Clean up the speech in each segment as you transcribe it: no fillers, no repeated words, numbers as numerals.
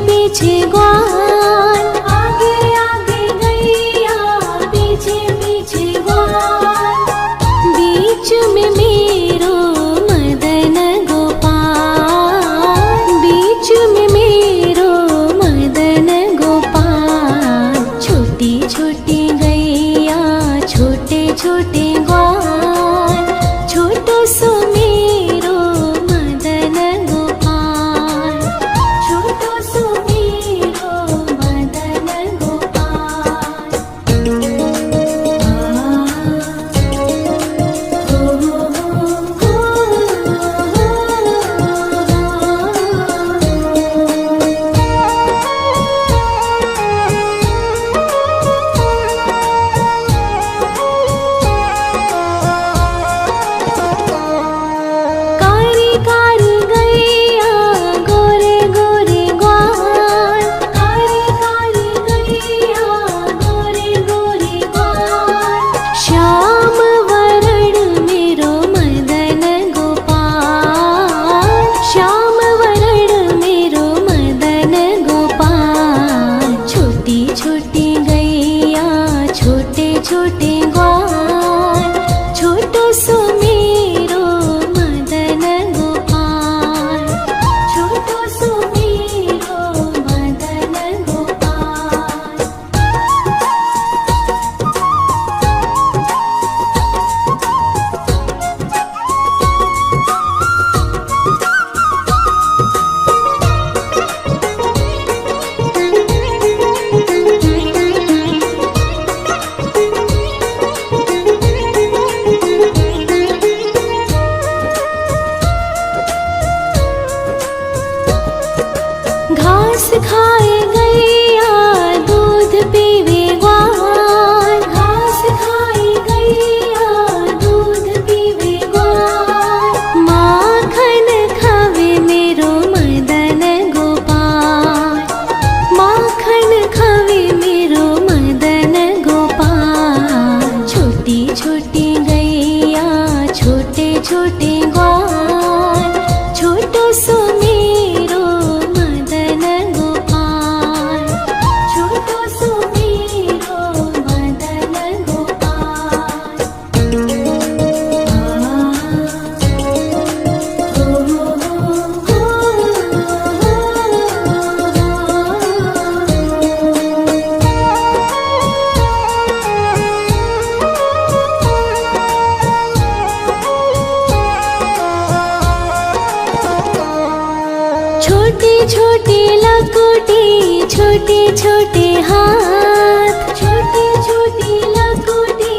पीछे ग्वाल, आगे आगे गैया, पीछे पीछे ग्वाल, बीच में मेरो मदन गोपाल, बीच में मेरो मदन गोपाल। छोटी छोटी गैया, छोटे छोटे ग्वाल, छोटो सो मेरो मदन गोपाल, छोटो सो मेरो मदन गोपाल। कारी कारी गैया, गोरे गोरे ग्वाल, कारी कारी गैया, गोरे गोरे ग्वाल। श्याम वरण मेरो मदन गोपाल, श्याम वरण मेरो मदन गोपाल। छोटी छोटी गैया, छोटे छोटे ग्वाल, छोटो सो मेरो मदन गोपाल, छोटो सो मेरो मदन गोपाल। घास खाए गैया, दूध पीवे ग्वाल, घास खाए गैया, दूध पीवे ग्वाल। माखन खावे मेरो मदन गोपाल, माखन खावे मेरो मदन गोपाल। छोटी छोटी गैया, छोटे छोटे ग्वाल, छोटो सो मेरो मदन गोपाल, छोटो सो मेरो मदन गोपाल। छोटी छोटी लकुटी, छोटे छोटे हाथ, छोटी छोटी लकुटी,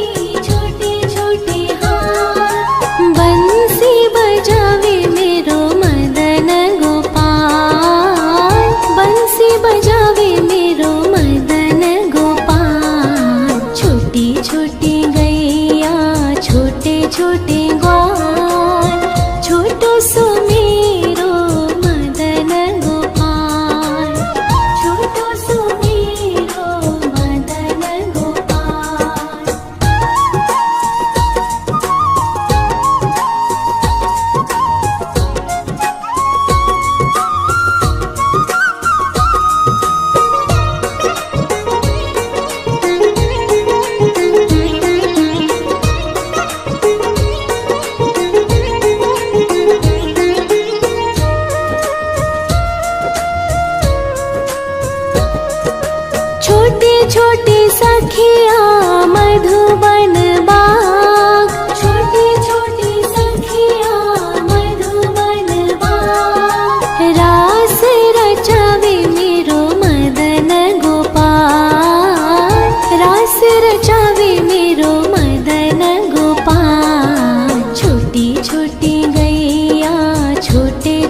छोटे छोटे हाथ। बंसी बजावे मेरो मदन गोपाल, बंसी बजावे मेरो मदन गोपाल। छोटी छोटी गैया, छोटे छोटे ग्वाल, छोटो सो मेरो मदन गोपाल, छोटो सो मेरो मदन गोपाल।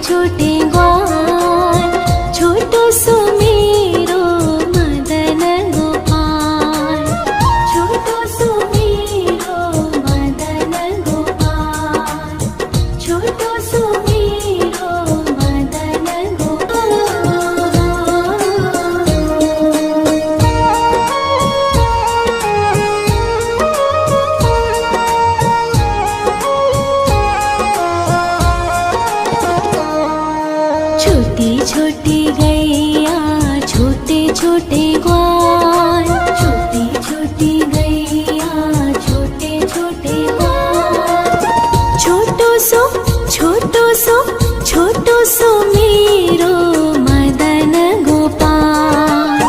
छोटे ग्वाल, छोटो सो मेरो मदन गोपाल, छोटो सो मेरो मदन गोपाल, छोटो सो मेरो मदन गोपाल। छोटी छोटी गैया छोटे छोटे ग्वाल, छोटी छोटी गैया छोटे छोटे ग्वाल, छोटो सो छोटो सो मेरो मदन गोपाल,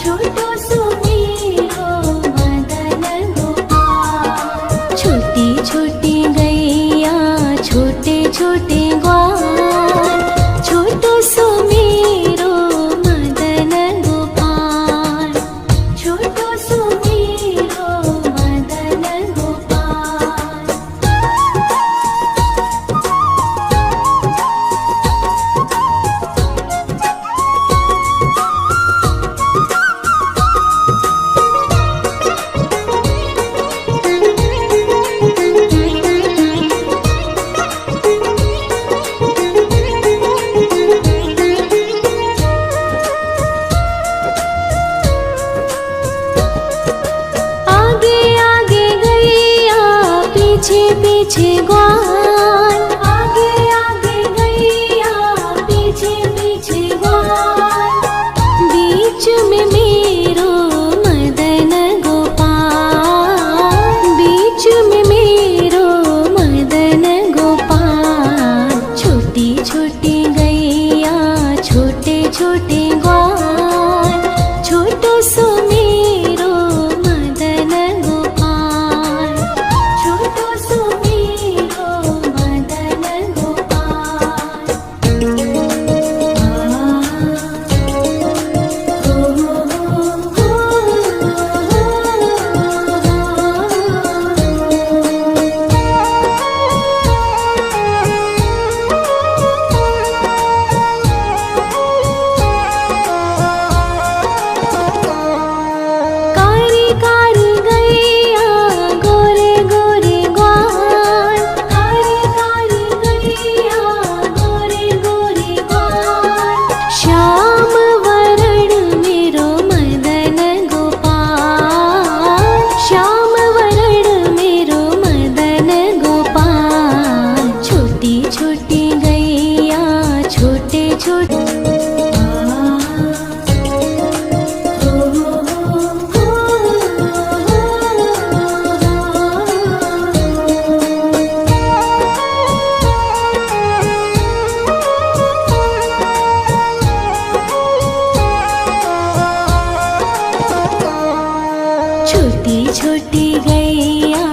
छोटो सो मेरो मदन गोपाल। छोटी छोटी गैया छोटे छोटे ग्वाल, छोटो सो मेरो मदन गोपाल, छोटो सो मेरो मदन गोपाल। आगे आगे गैया पीछे पीछे ग्वाल, आगे आगे गैया पीछे पीछे ग्वाल, बीच में मेरो मदन गोपाल, बीच में मेरो मदन गोपाल। छोटी छोटी गैया छोटे छोटे ग्वाल, छोटो सो मेरो मदन गोपाल, छोटो सो मेरो मदन गोपाल। कारी कारी गैया गोरे गोरे ग्वाल, कारी कारी गैया गोरे गोरे ग्वाल, श्याम वरण मेरो मदन गोपाल, श्याम वरण मेरो मदन गोपाल। छोटी छोटी गैया छोटे छोटे छोटी छोटी गैया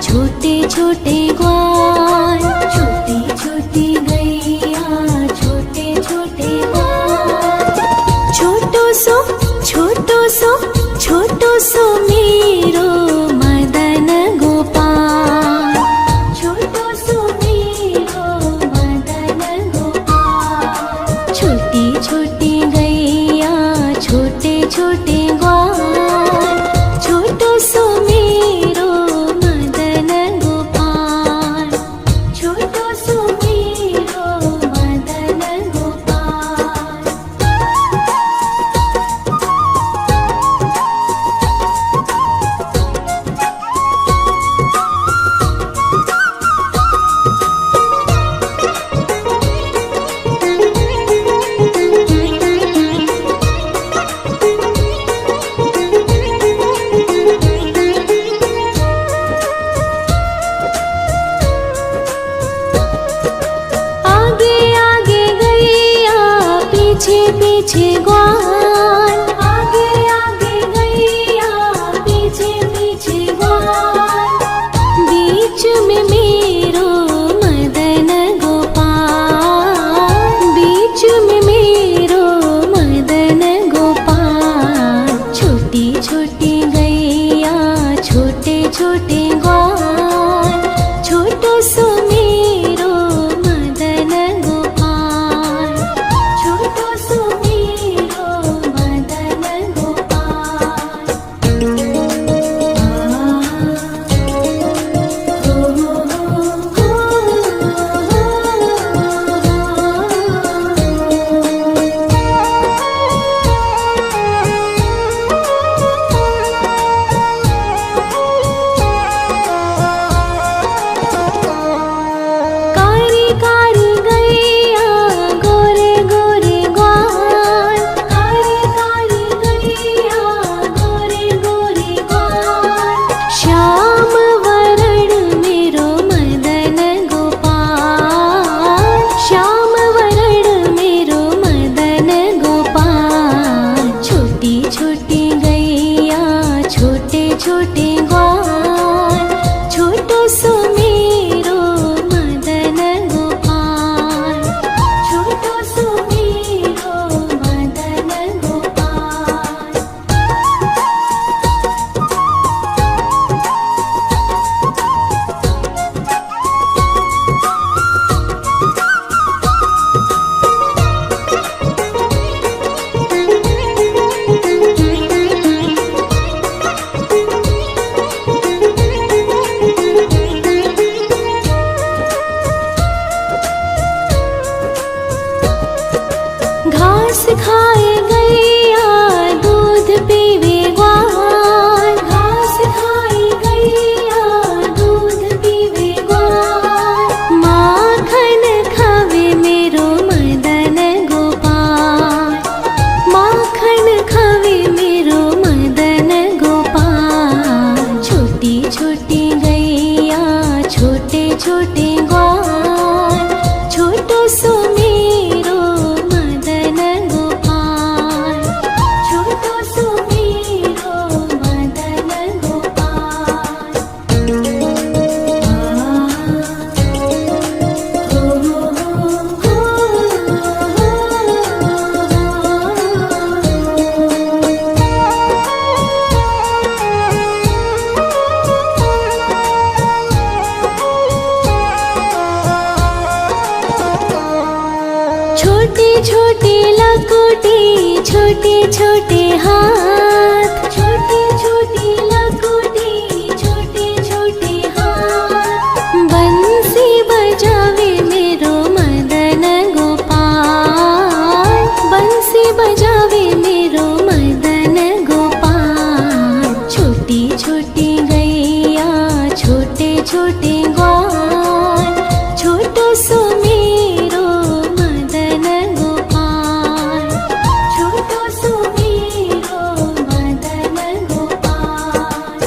छोटे छोटे ग्वाल, छोटी छोटी गैया छोटे छोटे घास खाए गैया दूध पीवे ग्वाल, घास खाए गैया दूध पीवे ग्वाल। माखन खावे मेरो मदन गोपाल, माखन खावे मेरो मदन गोपाल। छोटी छोटी गैया छोटे छोटे ग्वाल, छोटो सो मेरो मदन गोपाल, छोटो सो मेरो मदन गोपाल। छोटी छोटी लकुटी छोटे छोटे हाथ, छोटी छोटी लकुटी छोटे छोटे हाथ। बंसी बजावे मेरो मदन गोपाल, बंसी बजावे मेरो मदन गोपाल। छोटी छोटी गैया छोटे छोटे ग्वाल, छोटो सो मेरो मदन गोपाल, छोटो सो मेरो मदन गोपाल।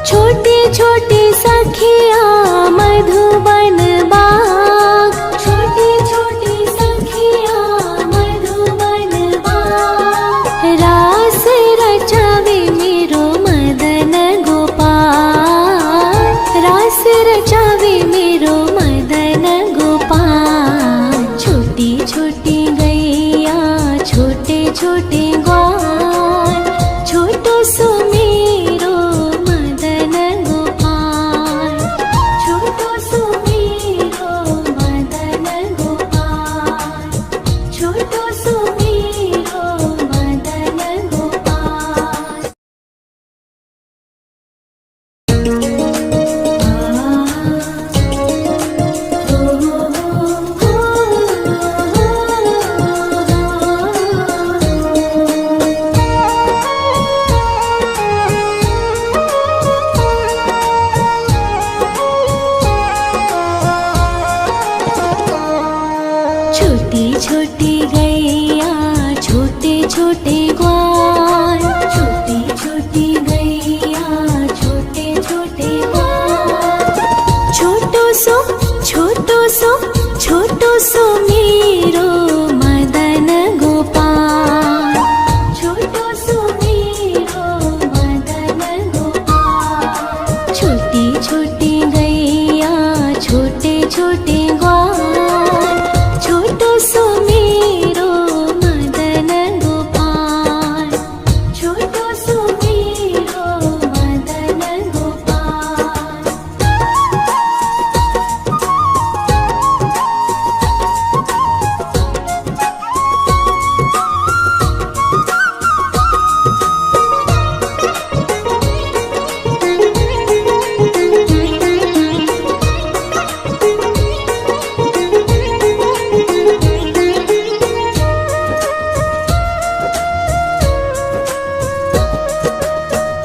छोटी छोटी सखिया मधुबन बाग, छोटी छोटी सखिया मधुबन बाग। रास रचावे मेरो मदन गोपाल, रास रचावे मेरो मदन गोपाल। छोटी छोटी गैया छोटे छोटे ग्वाल, छोटो सो मेरो मदन गोपाल, छोटो सो मेरो मदन गोपाल, छोटो सो मेरो मदन गोपाल। छोटी छोटी गैया छोटे छोटे ग्वाल, छोटी छोटी गैया छोटे छोटे ग्वाल। छोटो सो छोटो सो छोटो सो मेरो मदन गोपाल, छोटो सो मेरो मदन गोपाल। छोटी छोटी गैया छोटे छोटे ग्वाल, छोटो सो मेरो मदन गोपाल, छोटो सो मेरो मदन गोपाल।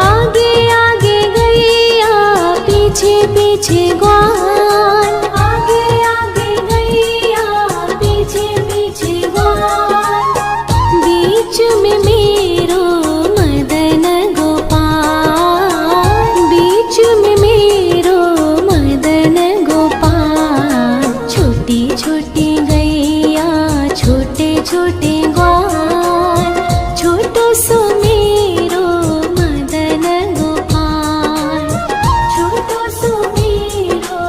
आगे आगे गैया पीछे पीछे ग्वाल, आगे आगे गैया पीछे पीछे ग्वाल। बीच में मेरो मदन गोपाल, बीच में मेरो मदन गोपाल। छोटी छोटी गैया छोटे छोटे ग्वाल, छोटो सो मेरो मदन गोपाल, छोटो सो मेरो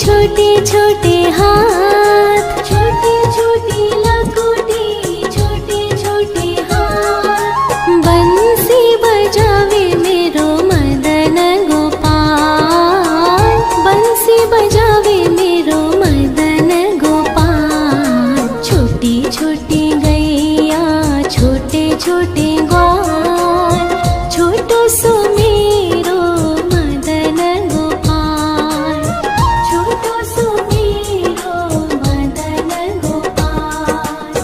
छोटे छोटे हाथ, छोटे छोटे लकोटी, छोटे छोटे हाथ। बंसी बजावे मेरो मदन गोपाल, बंसी बजावे मेरो मदन गोपाल। छोटी छोटी गैया, छोटे छोटे ग्वाल, छोटो सो मेरो मदन गोपाल, छोटो सो मेरो मदन गोपाल।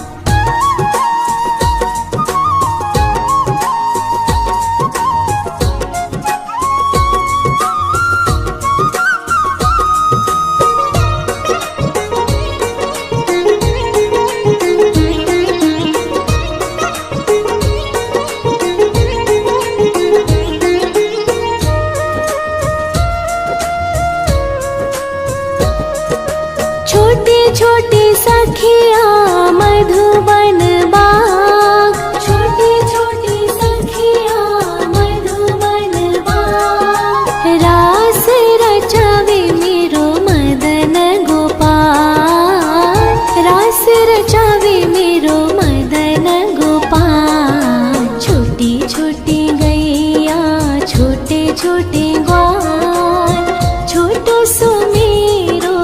छोटे छोटे सखिया मधुबन बाग, छोटे छोटे सखिया मधुबन बाग। रास रचावे मेरो मदन गोपाल, रास रचावे मेरो मदन गोपाल। छोटी छोटी गैया, छोटे छोटे ग्वाल, छोटो सो मेरो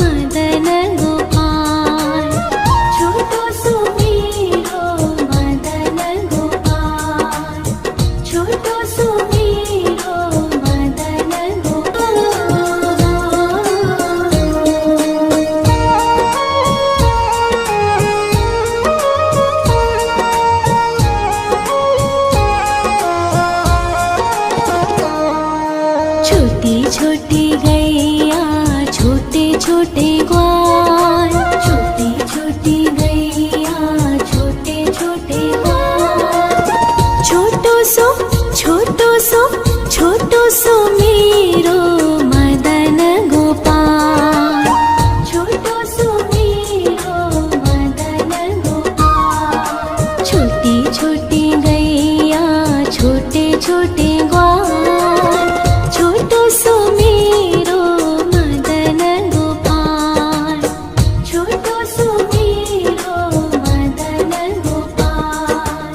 मदन गोपाल, छोटो सो मेरो मदन गोपाल, छोटो सो मेरो मदन गोपाल। छोटी छोटी गैया, छोटे छोटे ग्वाल, छोटी छोटी गैया, छोटे छोटे ग्वाल। छोटो सो, छोटो सो, छोटो सो मेरो मदन गोपाल, छोटो सो मेरो मदन गोपाल। छोटी छोटी गैया, छोटे छोटे ग्वाल, छोटो सो मेरो मदन गोपाल, छोटो सो मेरो मदन गोपाल।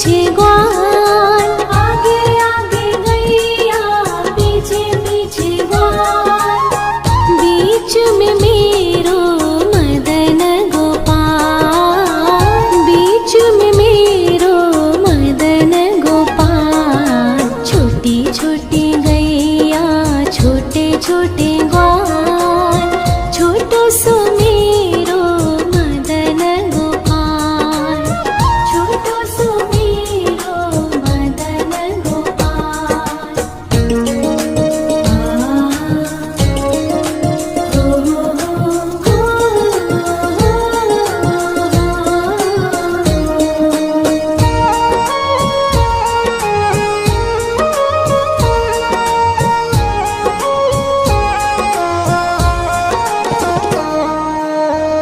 पीछे ग्वाल, आगे आगे गैया पीछे पीछे ग्वाल, बीच में मेरो मदन गोपाल, बीच में मेरो मदन गोपाल। छोटी छोटी गैया छोटे छोटे ग्वाल, छोटो सो मेरो मदन गोपाल, छोटो सो मेरो मदन गोपाल।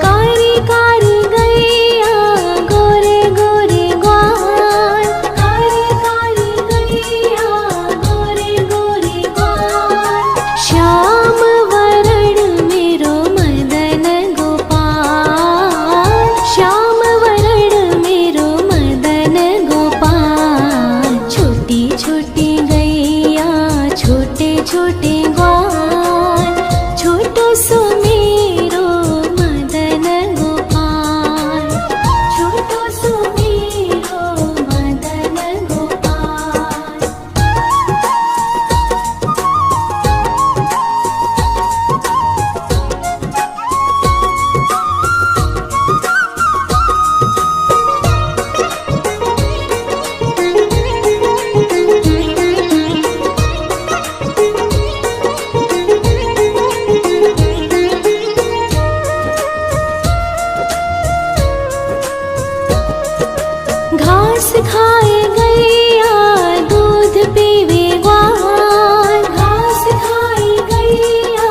कारी कारी गैया गोरे गोरे ग्वाल, कारी कारी गैया गोरे गोरे ग्वाल, श्याम वरण मेरो मदन गोपाल, श्याम वरण मेरो मदन गोपाल। छोटी छोटी गैया छोटे छोटे ग्वाल, छोटो सो मेरो मदन गोपाल, छोटो सो मेरो मदन गोपाल। घास खाए गैया दूध पीवे ग्वाल, घास खाए गैया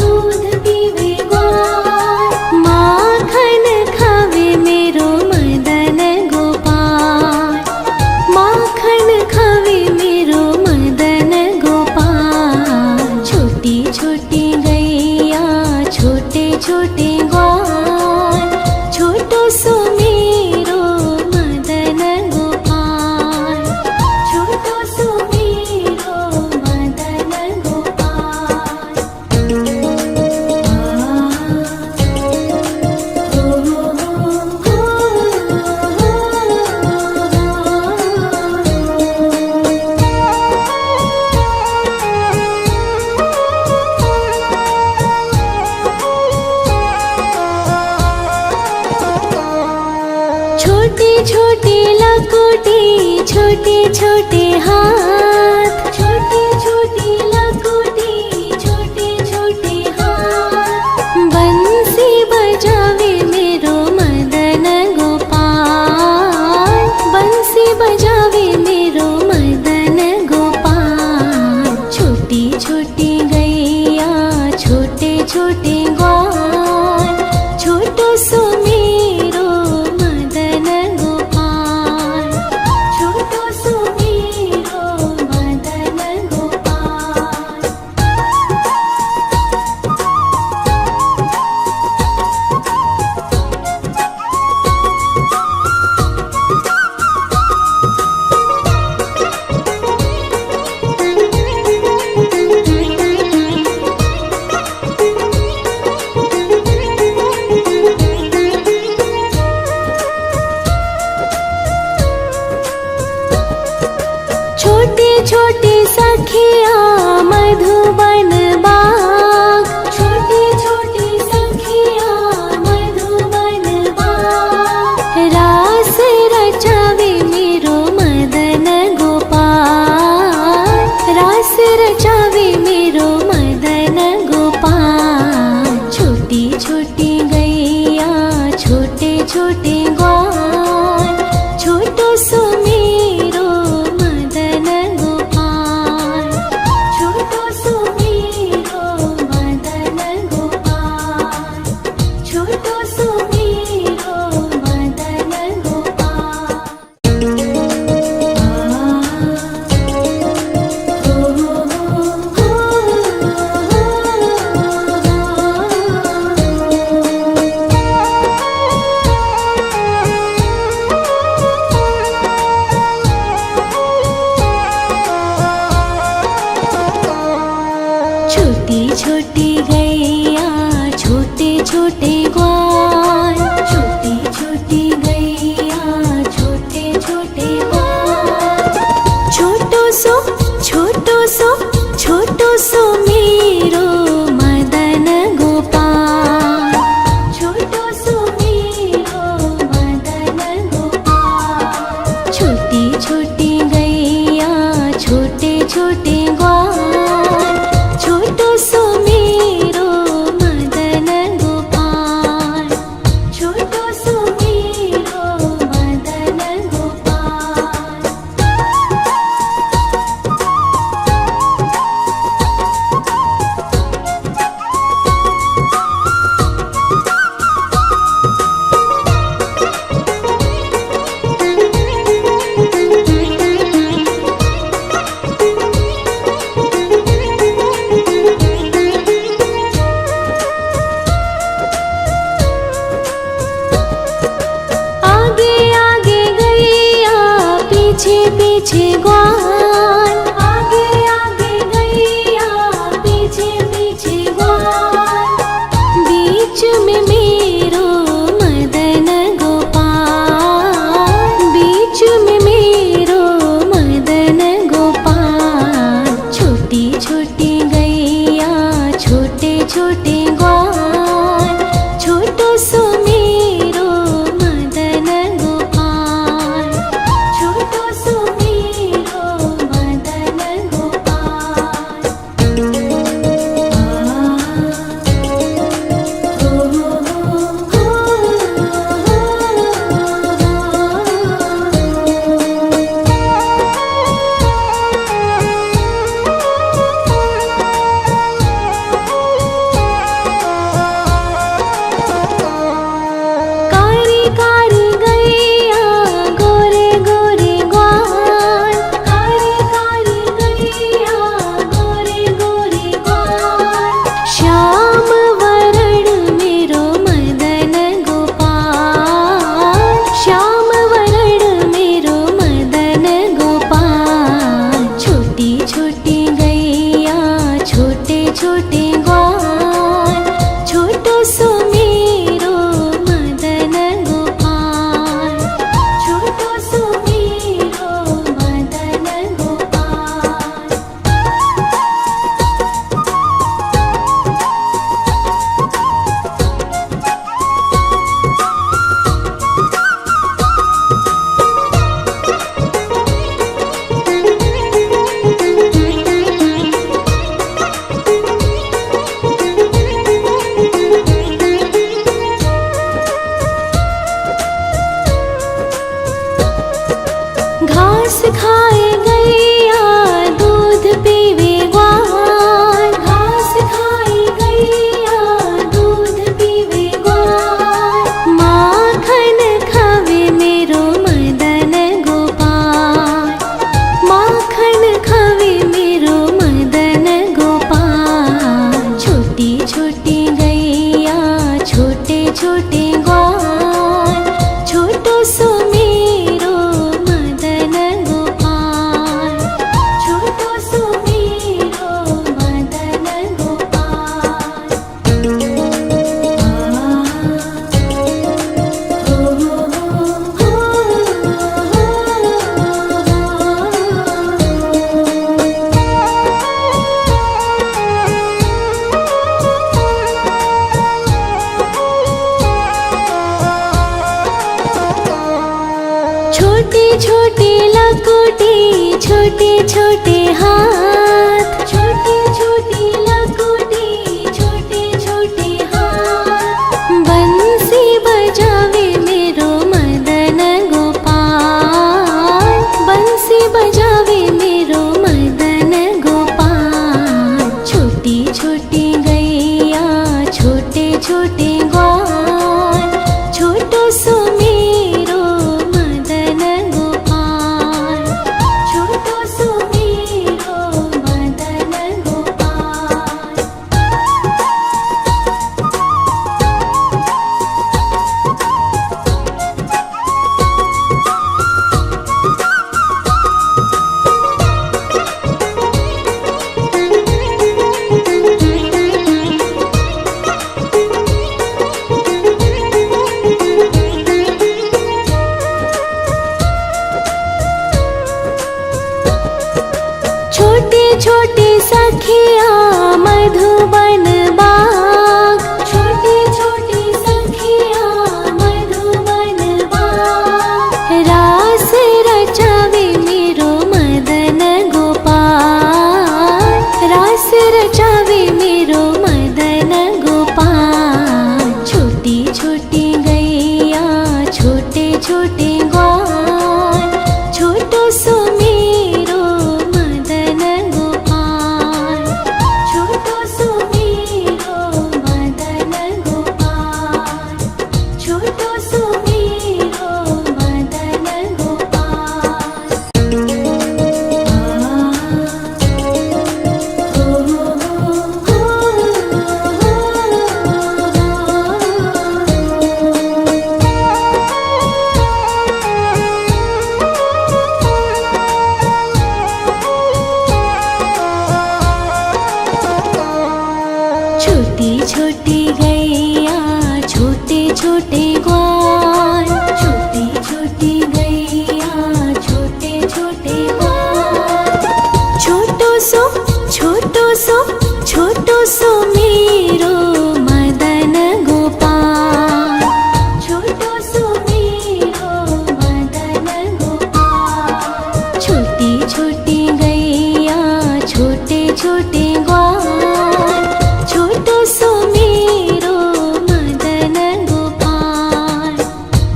दूध पीवे ग्वाल, माखन खावे मेरो मदन गोपाल, माखन खावे मेरो मदन गोपाल। छोटी छोटी गैया छोटे छोटे ग्वाल, छोटो सो मेरो मदन गोपाल, छोटो सो मेरो मदन गोपाल। छोटी छोटी लकुटी छोटे छोटे हाथ, छोटी छोटी लकुटी छोटे छोटे हाथ, बंसी बजावे मेरो मदन गोपाल, बंसी बजावे मेरो मदन गोपाल। छोटी छोटी गैया छोटे छोटे ग्वाल, छोटो सो मेरो मदन गोपाल, छोटो सो मेरो मदन गोपाल। छोटी छोटी सखिया मधुबन बाग, छोटी छोटी सखिया मधुबन बाग, रास रचावे मेरो मदन गोपाल, रास रचावे मेरो मदन गोपाल। छोटी छोटी गैया छोटे छोटे ग्वाल, छोटो सो मेरो मदन गोपाल, छोटो सो मेरो मदन गोपाल, छोटो सो मेरो मदन गोपाल। पीछे ग्वाल, आगे आगे गैया पीछे पीछे ग्वाल, बीच में मेरो मदन गोपाल, बीच में मेरो मदन गोपाल। छोटी छोटी गैया छोटे छोटे ग्वाल, छोटो सो मेरो मदन गोपाल, छोटो सो मेरो मदन गोपाल। कारी कारी गैया गोरे गोरे ग्वाल, कारी कारी गैया गोरे गोरे ग्वाल। श्याम वरण मेरो मदन गोपाल, श्याम वरण मेरो मदन गोपाल। छोटी छोटी गैया छोटे छोटे ग्वाल, छोटो सो मेरो मदन गोपाल, छोटो सो मेरो मदन गोपाल। घास खाए गैया दूध पीवे ग्वाल, घास खाए गैया दूध पीवे ग्वाल। माखन खावे मेरो मदन गोपाल, माखन खावे मेरो मदन गोपाल। छोटी छोटी गैया छोटे छोटे ग्वाल, छोटो सो मेरो मदन गोपाल, छोटो सो मेरो मदन गोपाल। छोटी छोटी लकुटी छोटे छोटे हाथ, छोटी छोटी लकुटी छोटे छोटे हाथ। बंसी बजावे मेरो मदन गोपाल, बंसी बजावे मेरो मदन गोपाल। छोटी छोटी गैया छोटे छोटे ग्वाल, छोटो सो मेरो मदन गोपाल, छोटो सो मेरो छोटे ग्वाल, छोटी छोटी गैया छोटे छोटे ग्वाल। छोटो सो मेरो मदन गोपाल, छोटो सो मेरो मदन गोपाल। छोटी छोटी गैया छोटे छोटे ग्वाल, छोटो सो मेरो मदन गोपाल,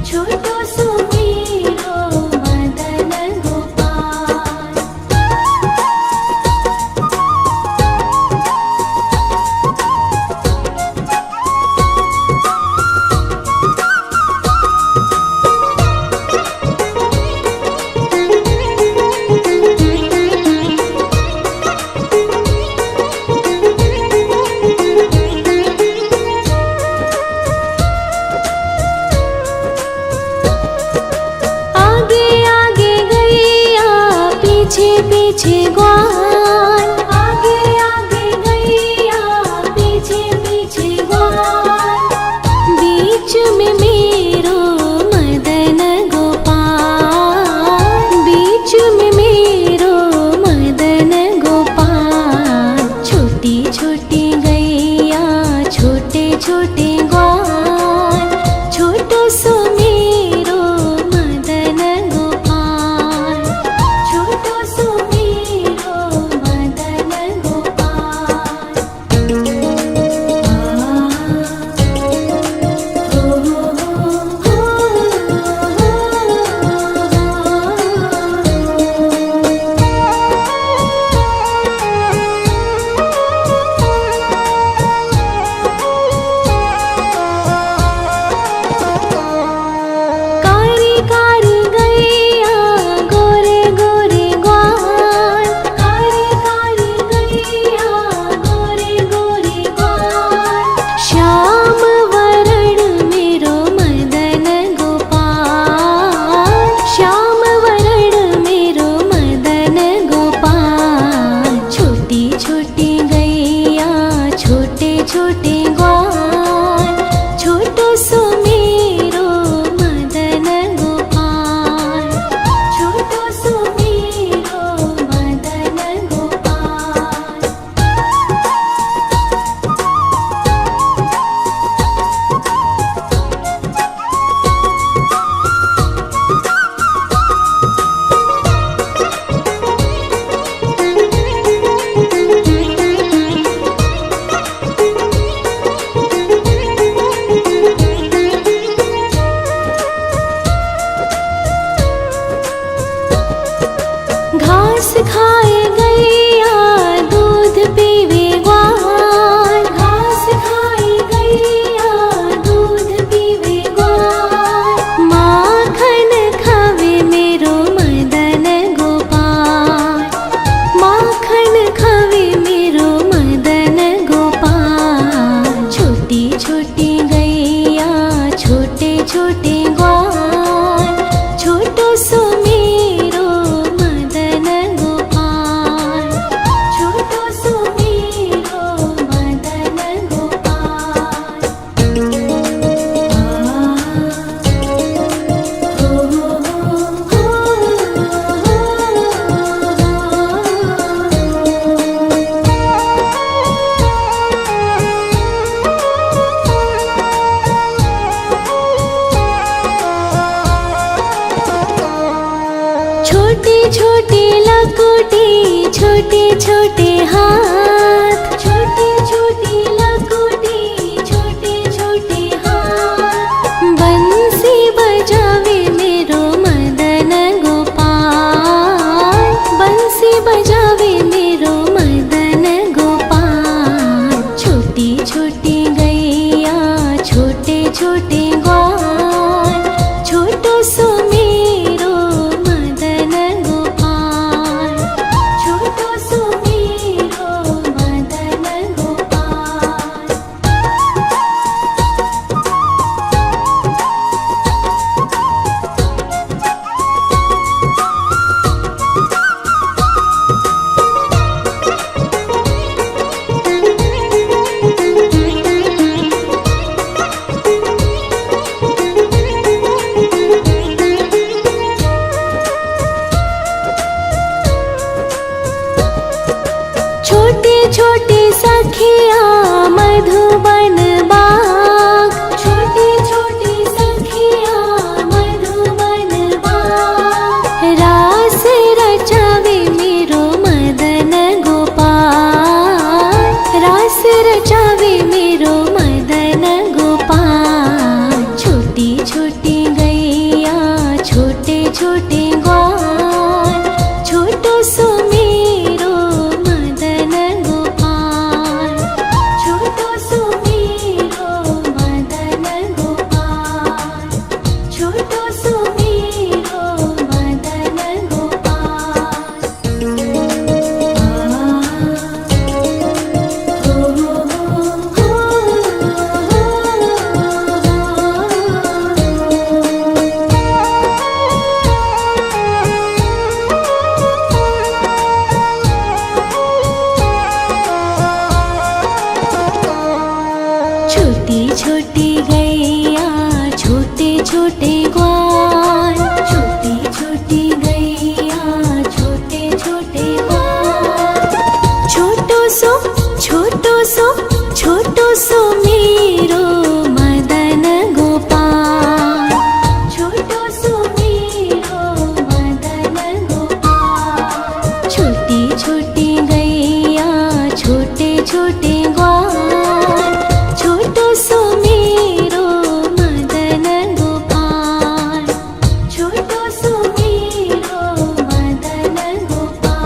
छोटो सो मेरो मदन गोपाल। पीछे पीछे ग्वाल, आगे आगे गैया पीछे पीछे ग्वाल। बीच में मेरो मदन गोपाल, बीच में मेरो मदन गोपाल। छोटी छोटी गैया छोटे छोटे ग्वाल, छोटो सो मेरो मदन गोपाल, छोटो सो मेरो मदन गोपाल। कारी कारी गैया गोरे गोरे ग्वाल, कारी कारी गैया गोरे गोरे ग्वाल। श्याम वरण मेरो मदन गोपाल, श्याम वरण मेरो मदन गोपाल। छोटी छोटी गैया छोटे छोटे ग्वाल, छोटो सो मेरो मदन गोपाल, छोटो सो मेरो मदन गोपाल। घास खाए गैया दूध पीवे ग्वाल, घास खाए गैया दूध पीवे ग्वाल। माखन खावे मेरो मदन गोपाल, माखन खावे मेरो मदन गोपाल। छोटी छोटी गैया छोटे छोटे ग्वाल, छोटो सो मेरो मदन गोपाल, छोटो सो मेरो मदन गोपाल। छोटी छोटी लकोटी छोटे छोटे हाथ, छोटी छोटी लकोटी छोटे छोटे हाथ। बंसी बजावे मेरो मदन गोपाल, बंसी बजावे मेरो मदन गोपाल। छोटी छोटी गैया छोटे छोटे ग्वाल, छोटो सो मेरो मदन गोपाल, छोटो सो मेरो मदन सखिया मधुबन बाग, छोटी छोटी सखिया मधुबन बाग। रास रचावे मेरो मदन गोपाल, रास रचावे मेरो मदन गोपाल। छोटी छोटी गैया छोटे छोटे ग्वाल, छोटो सो मेरो मदन गोपाल, छोटो सो मेरो मदन गोपाल, छोटो सो मेरो मदन गोपाल। छोटी छोटी गैया छोटे छोटे ग्वाल, छोटी छोटी गैया छोटे छोटे ग्वाल। छोटो सो छोटो सो छोटो सो मेरो मदन गोपाल, छोटो सो मेरो मदन गोपाल। छोटी छोटी गैया छोटे छोटे ग्वाल, छोटो सो मेरो मदन गोपाल, छोटो सो मेरो मदन गोपाल।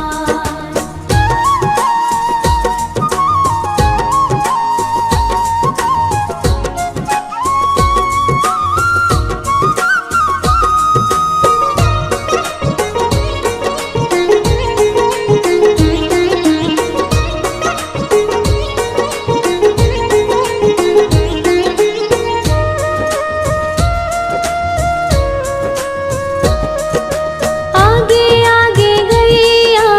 आगे आगे गैया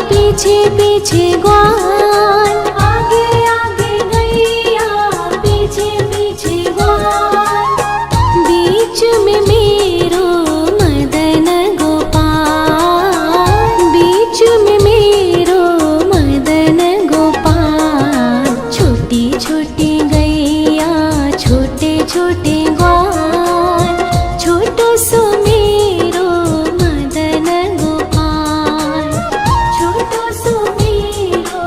पीछे पीछे ग्वाल, आगे आगे गैया पीछे पीछे ग्वाल। बीच में मेरो मदन गोपाल, बीच में मेरो मदन गोपाल। छोटी छोटी गैया छोटे छोटे ग्वाल, छोटो सो मेरो मदन गोपाल, छोटो सो मेरो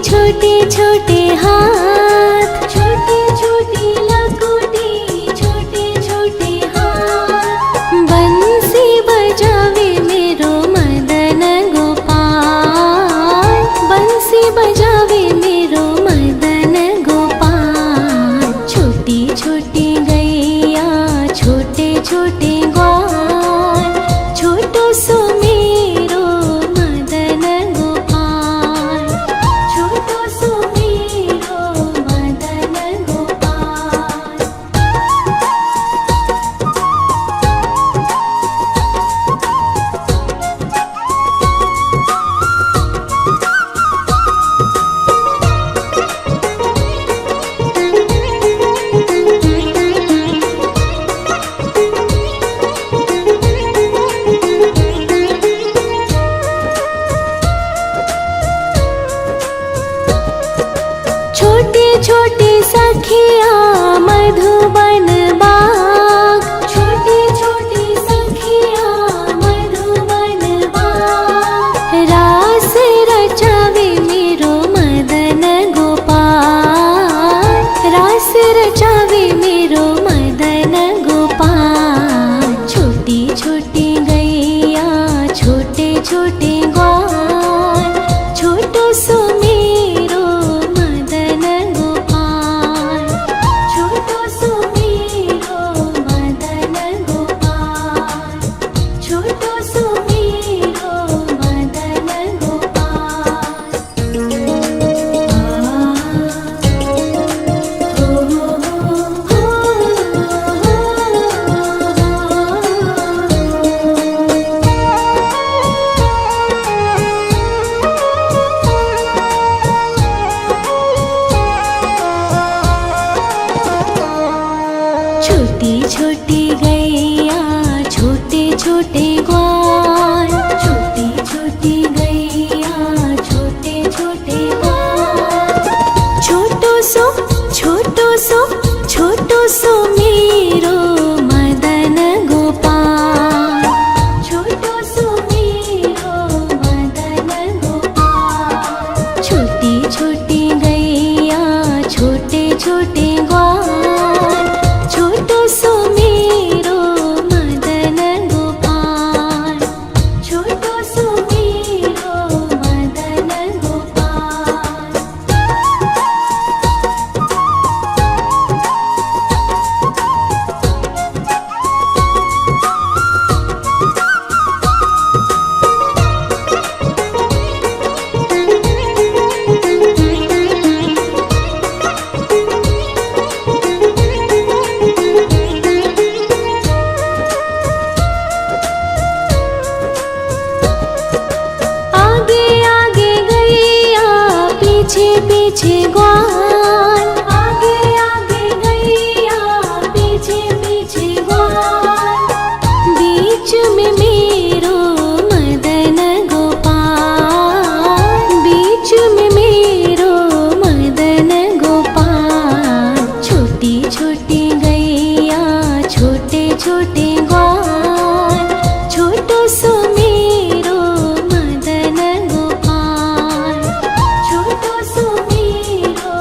छोटे छोटे हाथ, छोटे छोटे लकोटी, छोटे छोटे हाथ। बंसी बजावे मेरो मदन गोपाल, बंसी बजावे मेरो मदन गोपाल। छोटी छोटी गैया छोटे छोटे ग्वाल, छोटो सो मेरो मदन गोपाल, छोटो सो मेरो मदन गोपाल। छोटे छोटे सखिया मधुबन बाग, छोटे छोटे सखिया मधुबन बाग। रास रचावे मेरो मदन गोपाल, रास रचावे मेरो मदन गोपाल। छोटी छोटी गैया छोटे छोटे ग्वाल, छोटो सो मेरो मदन गोपाल, छोटो सो मेरो मदन गोपाल, छोटो सो मेरो मदन गोपाल। छोटी छोटी गैया छोटे छोटे ग्वाल, छोटी छोटी गैया छोटे छोटे ग्वाल। छोटो सो छोटो सो छोटो सो मेरो मदन गोपाल, छोटो सो मेरो मदन गोपाल। छोटी छोटी गैया छोटे छोटे ग्वाल, छोटो सो मेरो मदन गोपाल, छोटो सो मेरो मदन गोपाल। आगे आगे गैया पीछे पीछे ग्वाल, आगे आगे गैया पीछे पीछे ग्वाल। बीच में मेरो मदन गोपाल, बीच में मेरो मदन गोपाल। छोटी छोटी गैया छोटे छोटे ग्वाल, छोटो सो मेरो मदन गोपाल, छोटो सो मेरो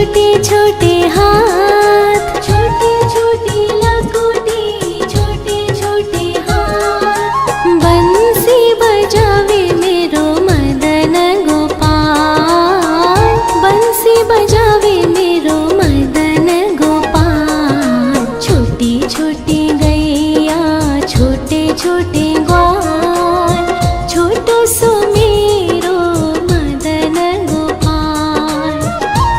छोटे छोटे हाथ, छोटे छोटे लकोटी, छोटे छोटे हाथ। बंसी बजावे मेरो मदन गोपाल, बंसी बजावे मेरो मदन गोपाल। छोटी छोटी गैया छोटे छोटे ग्वाल, छोटो सो मेरो मदन गोपाल,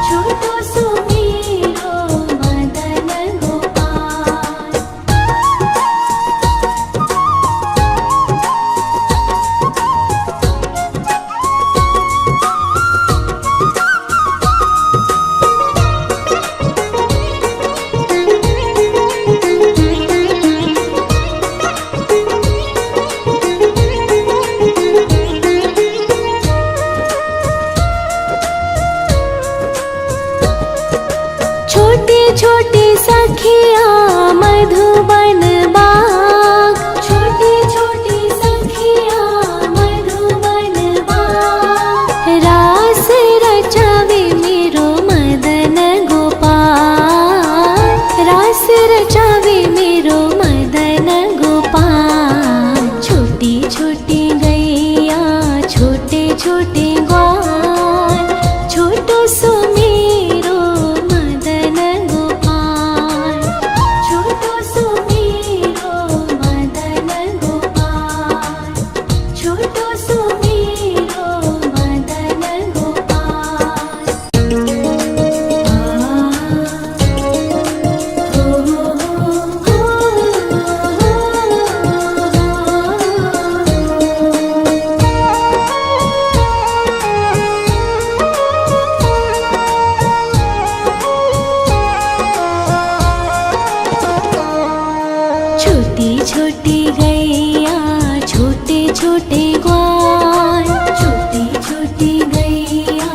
छोटो सो मेरो मदन गोपाल। छोटे छोटे सखिया मधुबन बाग, छोटे छोटे सखिया मधुबन बाग। रास रचावे मेरो मदन गोपाल, रास रचावे मेरो मदन गोपाल। छोटी छोटी गैया छोटे छोटे ग्वाल, छोटो सो मेरो मदन गोपाल, छोटो सो मेरो मदन गोपाल, छोटो सो मेरो मदन गोपाल। छोटी छोटी गैया छोटे छोटे ग्वाल, छोटी छोटी गैया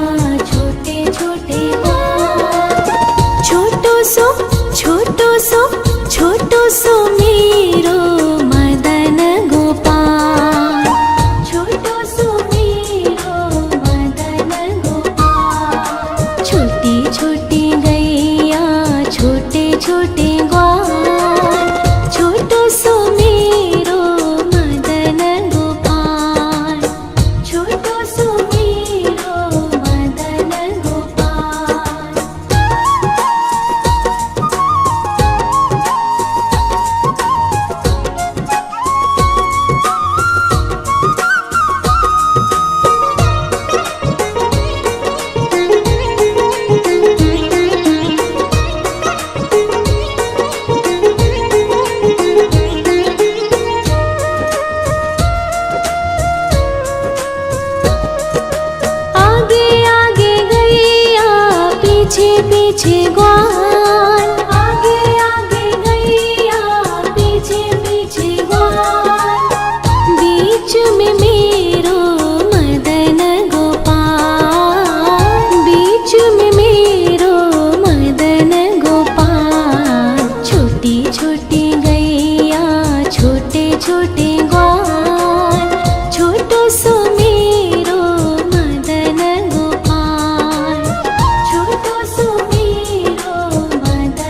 छोटे छोटे ग्वाल। छोटो सो छोटो सो छोटो सो मेरो मदन गोपाल, छोटो सो मेरो मदन गोपाल। छोटी छोटी गैया छोटे छोटे ग्वाल, छोटो सो मेरो मदन गोपाल, छोटो सो मेरो मदन गोपाल। आगे आगे गैया पीछे पीछे ग्वाल,